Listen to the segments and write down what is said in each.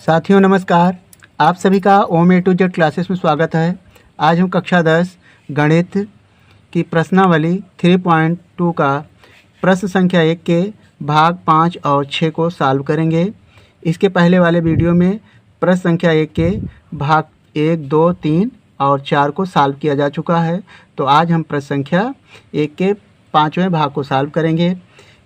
साथियों नमस्कार। आप सभी का ओम ए टू जेड क्लासेस में स्वागत है। आज हम कक्षा 10 गणित की प्रश्नावली 3.2 का प्रश्न संख्या 1 के भाग 5 और 6 को सॉल्व करेंगे। इसके पहले वाले वीडियो में प्रश्न संख्या 1 के भाग 1, 2, 3 और 4 को सॉल्व किया जा चुका है। तो आज हम प्रश्न संख्या 1 के 5वें भाग को सॉल्व करेंगे।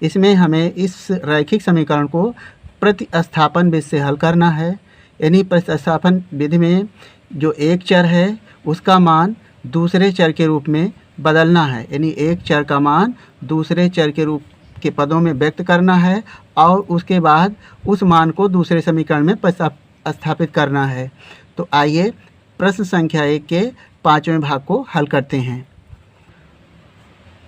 इसमें हमें इस रैखिक समीकरण को प्रतिस्थापन विधि से हल करना है। यानी प्रतिस्थापन विधि में जो एक चर है उसका मान दूसरे चर के रूप में बदलना है। यानी एक चर का मान दूसरे चर के रूप के पदों में व्यक्त करना है और उसके बाद उस मान को दूसरे समीकरण में प्रतिस्थापित करना है। तो आइए प्रश्न संख्या 1 के 5वें भाग को हल करते हैं।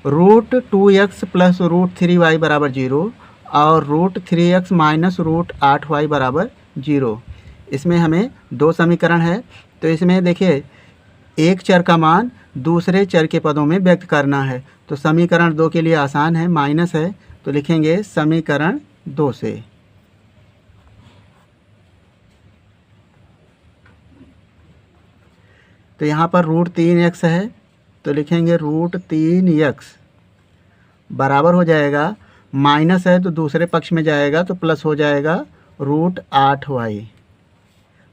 √2x + √3y = 0 और √3x - √8y = 0। इसमें हमें दो समीकरण है। तो इसमें देखिए एक चर का मान दूसरे चर के पदों में व्यक्त करना है। तो समीकरण 2 के लिए आसान है, माइनस है, तो लिखेंगे समीकरण 2 से। तो यहाँ पर √3x है तो लिखेंगे √3x बराबर हो जाएगा, माइनस है तो दूसरे पक्ष में जाएगा तो प्लस हो जाएगा √8y।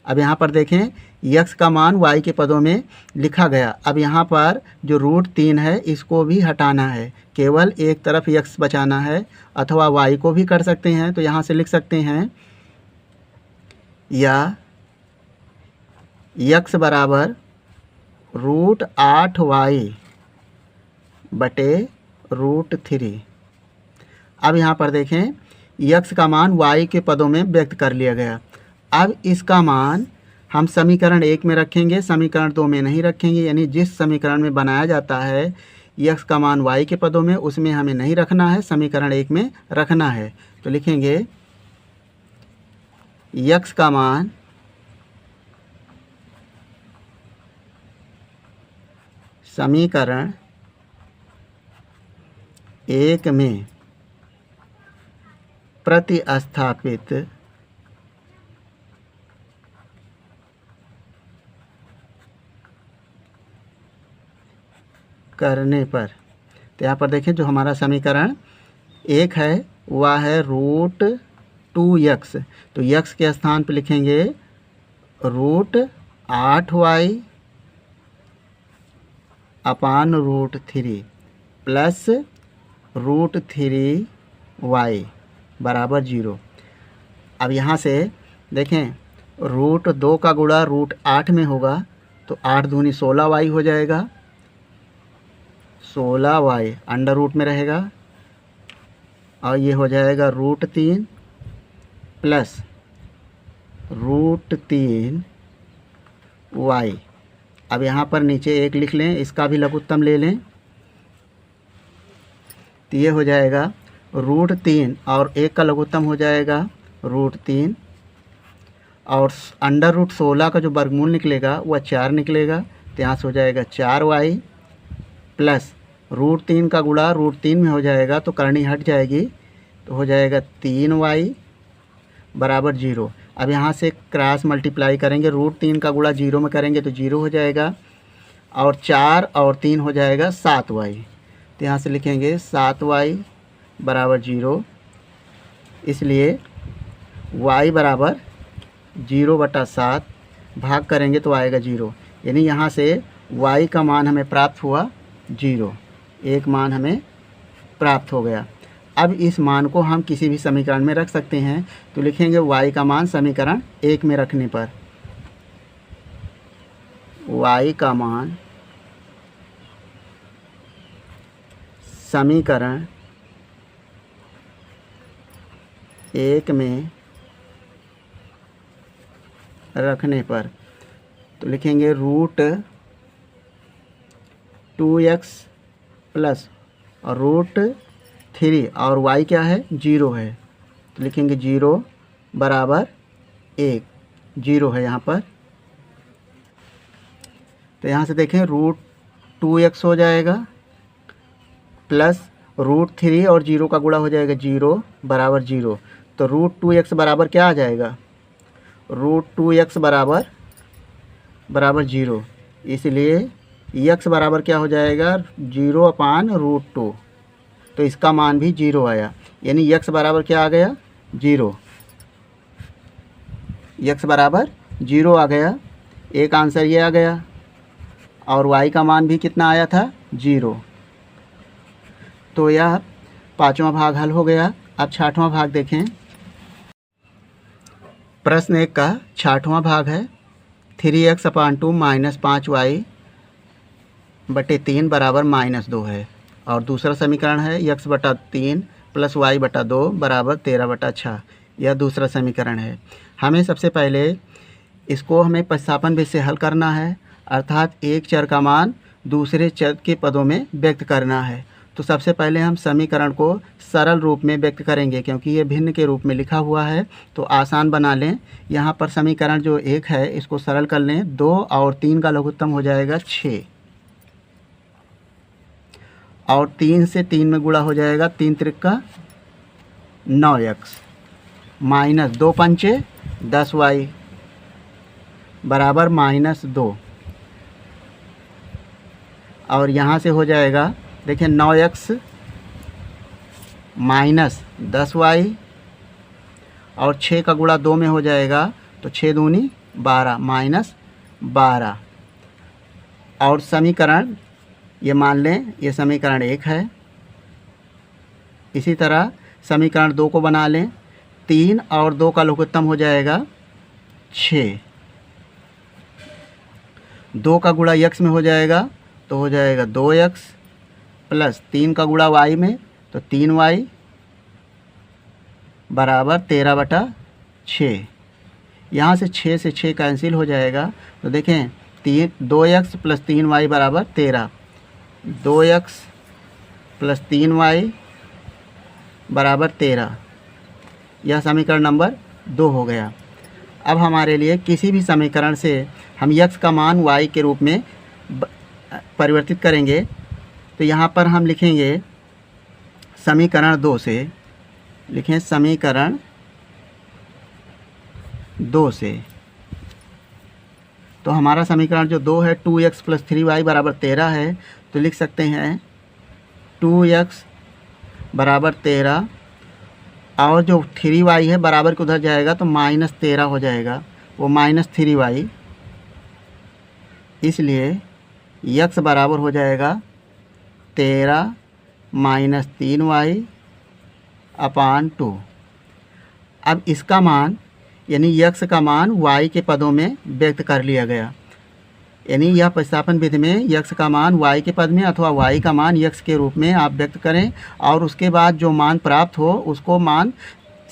अब यहाँ पर देखें x का मान y के पदों में लिखा गया। अब यहाँ पर जो √3 है इसको भी हटाना है, केवल एक तरफ x बचाना है, अथवा y को भी कर सकते हैं। तो यहाँ से लिख सकते हैं या x बराबर √8y बटे √3। अब यहाँ पर देखें x का मान y के पदों में व्यक्त कर लिया गया। अब इसका मान हम समीकरण 1 में रखेंगे, समीकरण 2 में नहीं रखेंगे। यानी जिस समीकरण में बनाया जाता है x का मान y के पदों में, उसमें हमें नहीं रखना है, समीकरण 1 में रखना है। तो लिखेंगे x का मान समीकरण 1 में प्रतिस्थापित करने पर, तो यहाँ पर देखें जो हमारा समीकरण 1 है वह है √2x। तो x के स्थान पर लिखेंगे √8y अपान √3 प्लस √3y बराबर 0। अब यहाँ से देखें √2 का गुणा √8 में होगा तो 8 दूनी 16y हो जाएगा, 16y अंडर रूट में रहेगा और ये हो जाएगा √3 प्लस √3y। अब यहाँ पर नीचे 1 लिख लें, इसका भी लघुत्तम ले लें, तो ये हो जाएगा √3 और 1 का लघुत्तम हो जाएगा √3 और अंडर रूट 16 का जो वर्गमूल निकलेगा वह 4 निकलेगा। तो यहाँ से हो जाएगा 4y प्लस √3 का गुणा √3 में हो जाएगा तो करनी हट जाएगी, तो हो जाएगा 3y बराबर 0। अब यहाँ से क्रॉस मल्टीप्लाई करेंगे, √3 का गुणा 0 में करेंगे तो 0 हो जाएगा और 4 और 3 हो जाएगा 7y। तो यहाँ से लिखेंगे 7y बराबर 0। इसलिए y बराबर 0/7 भाग करेंगे तो आएगा 0। यानी यहाँ से y का मान हमें प्राप्त हुआ 0, एक मान हमें प्राप्त हो गया। अब इस मान को हम किसी भी समीकरण में रख सकते हैं। तो लिखेंगे y का मान समीकरण 1 में रखने पर y का मान समीकरण 1 में रखने पर, तो लिखेंगे √2x प्लस और √3 और y क्या है 0 है, तो लिखेंगे 0 बराबर 1, 0 है यहाँ पर। तो यहाँ से देखें √2x हो जाएगा प्लस √3 और 0 का गुणा हो जाएगा 0 बराबर 0। तो √2x बराबर क्या आ जाएगा, √2x बराबर 0, इसलिए x बराबर क्या हो जाएगा 0/√2। तो इसका मान भी 0 आया, यानी x बराबर क्या आ गया 0, x बराबर 0 आ गया। एक आंसर ये आ गया और y का मान भी कितना आया था 0। तो यह पाँचवा भाग हल हो गया। अब छठवां भाग देखें। प्रश्न 1 का छठवां भाग है 3x/2 - 5y/3 बराबर -2 है। और दूसरा समीकरण है x/3 + y/2 बराबर 13/6। यह दूसरा समीकरण है। हमें सबसे पहले इसको प्रतिस्थापन विधि से हल करना है, अर्थात एक चर का मान दूसरे चर के पदों में व्यक्त करना है। तो सबसे पहले हम समीकरण को सरल रूप में व्यक्त करेंगे, क्योंकि ये भिन्न के रूप में लिखा हुआ है तो आसान बना लें। यहाँ पर समीकरण जो 1 है इसको सरल कर लें। 2 और 3 का लघुत्तम हो जाएगा 6 और 3 से 3 में गुणा हो जाएगा 3 त्रिका 9x माइनस 2 पंचे 10y बराबर -2। और यहाँ से हो जाएगा देखिए 9x माइनस 10y और 6 का गुणा 2 में हो जाएगा तो 6 दूनी 12 -12। और समीकरण ये मान लें ये समीकरण 1 है। इसी तरह समीकरण 2 को बना लें। 3 और 2 का लघुत्तम हो जाएगा 6। 2 का गुणा x में हो जाएगा तो हो जाएगा 2x प्लस 3 का गुणा y में तो 3y बराबर 13/6। यहाँ से 6 से 6 कैंसिल हो जाएगा तो देखें 2x प्लस 3y बराबर 13। 2x प्लस 3y बराबर 13। यह समीकरण नंबर 2 हो गया। अब हमारे लिए किसी भी समीकरण से हम x का मान y के रूप में परिवर्तित करेंगे तो यहाँ पर हम लिखेंगे समीकरण 2 से, लिखें समीकरण 2 से। तो हमारा समीकरण जो 2 है 2x प्लस 3y बराबर 13 है, तो लिख सकते हैं 2x बराबर 13 और जो 3y है बराबर के उधर जाएगा तो -13 हो जाएगा, वो -3y। इसलिए x बराबर हो जाएगा 13 - 3y/2। अब इसका मान यानी x का मान y के पदों में व्यक्त कर लिया गया। यानी यह प्रतिस्थापन विधि में x का मान y के पद में अथवा y का मान x के रूप में आप व्यक्त करें और उसके बाद जो मान प्राप्त हो उसको मान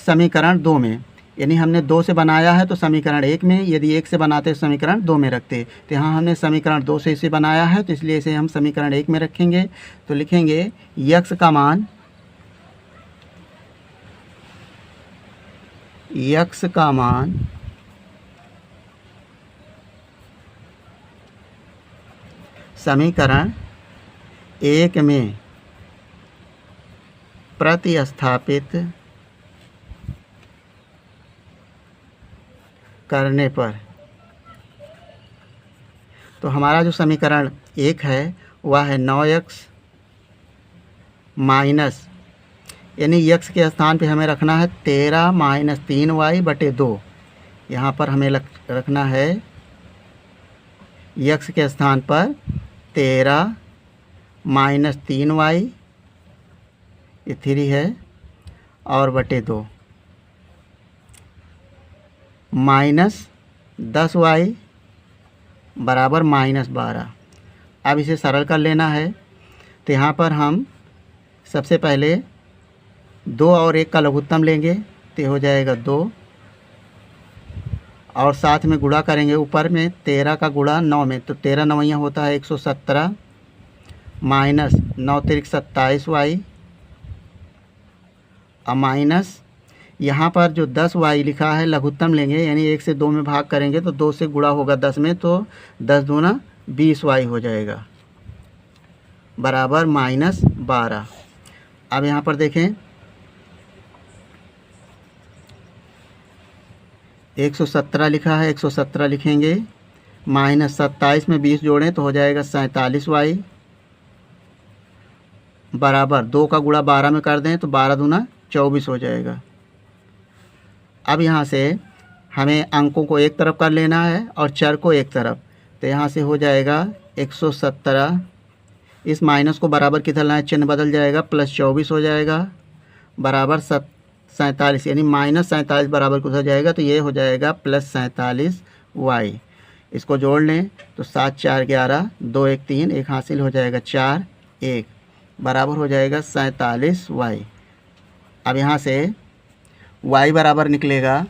समीकरण 2 में, यानी हमने 2 से बनाया है तो समीकरण 1 में, यदि 1 से बनाते तो समीकरण 2 में रखते। तो यहाँ हमने समीकरण 2 से इसे बनाया है तो इसलिए इसे हम समीकरण 1 में रखेंगे। तो लिखेंगे x का मान समीकरण 1 में प्रतिस्थापित करने पर, तो हमारा जो समीकरण 1 है वह है 9x माइनस, यानी x के स्थान पे हमें रखना है 13 - 3y/2। यहाँ पर हमें रखना है x के स्थान पर 13 - 3y, ये 3 है, और /2 -10y बराबर -12। अब इसे सरल कर लेना है। तो यहाँ पर हम सबसे पहले 2 और 1 का लघुत्तम लेंगे तो हो जाएगा 2 और साथ में गुणा करेंगे ऊपर में 13 का गुणा 9 में तो 13 9 होता है 117 माइनस 9 3 27y और माइनस यहाँ पर जो 10y लिखा है लघुत्तम लेंगे, यानी 1 से 2 में भाग करेंगे तो 2 से गुणा होगा 10 में तो 10 दूना 20y हो जाएगा बराबर -12। अब यहाँ पर देखें 117 लिखा है, 117 लिखेंगे, माइनस 27 में 20 जोड़ें तो हो जाएगा 47y, बराबर 2 का गुणा 12 में कर दें तो 12 दूना 24 हो जाएगा। अब यहाँ से हमें अंकों को एक तरफ कर लेना है और चर को एक तरफ, तो यहाँ से हो जाएगा 117, इस माइनस को बराबर किधर लाएं, चिन्ह बदल जाएगा, प्लस 24 हो जाएगा, बराबर 47, यानी माइनस 47 बराबर किधर जाएगा, तो ये हो जाएगा प्लस 47y। इसको जोड़ लें तो 7 4 11, 2 1 3, एक हासिल हो जाएगा 4 1, बराबर हो जाएगा 47y। अब यहाँ से y बराबर निकलेगा,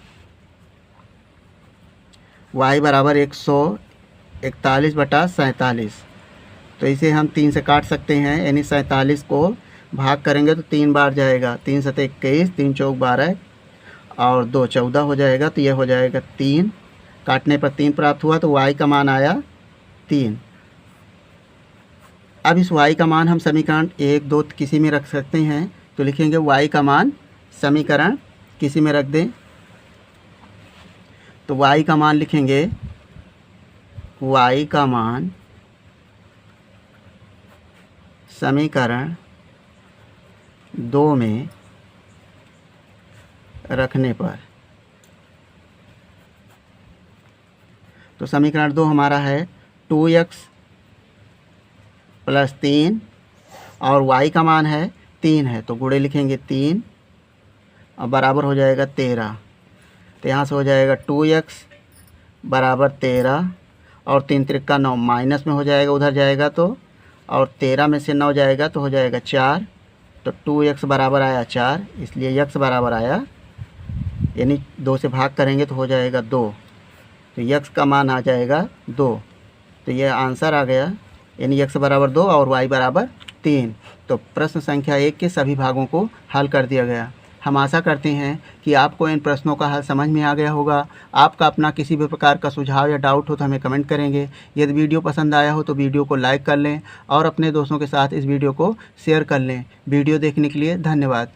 y बराबर 141/47, तो इसे हम 3 से काट सकते हैं, यानी 47 को भाग करेंगे तो 3 बार जाएगा, 3 7 21, 3 चौक 12 और 2 14 हो जाएगा, तो यह हो जाएगा 3, काटने पर 3 प्राप्त हुआ, तो y का मान आया 3। अब इस y का मान हम समीकरण 1 2 किसी में रख सकते हैं, तो लिखेंगे y का मान समीकरण किसी में रख दें, तो y का मान लिखेंगे, y का मान समीकरण 2 में रखने पर, तो समीकरण 2 हमारा है 2x + 3 और y का मान है 3 है, तो गुणे लिखेंगे 3 और बराबर हो जाएगा 13, तो यहाँ से हो जाएगा 2x बराबर 13 और 3 त्रिका 9, माइनस में हो जाएगा, उधर जाएगा तो, और 13 में से 9 जाएगा तो हो जाएगा 4, तो 2x बराबर आया 4, इसलिए x बराबर आया, यानी 2 से भाग करेंगे तो हो जाएगा 2, तो x का मान आ जाएगा 2, तो यह आंसर आ गया, यानी x बराबर 2 और y बराबर 3। तो प्रश्न संख्या 1 के सभी भागों को हल कर दिया गया। हम आशा करते हैं कि आपको इन प्रश्नों का हल समझ में आ गया होगा। आपका अपना किसी भी प्रकार का सुझाव या डाउट हो तो हमें कमेंट करेंगे। यदि वीडियो पसंद आया हो तो वीडियो को लाइक कर लें और अपने दोस्तों के साथ इस वीडियो को शेयर कर लें। वीडियो देखने के लिए धन्यवाद।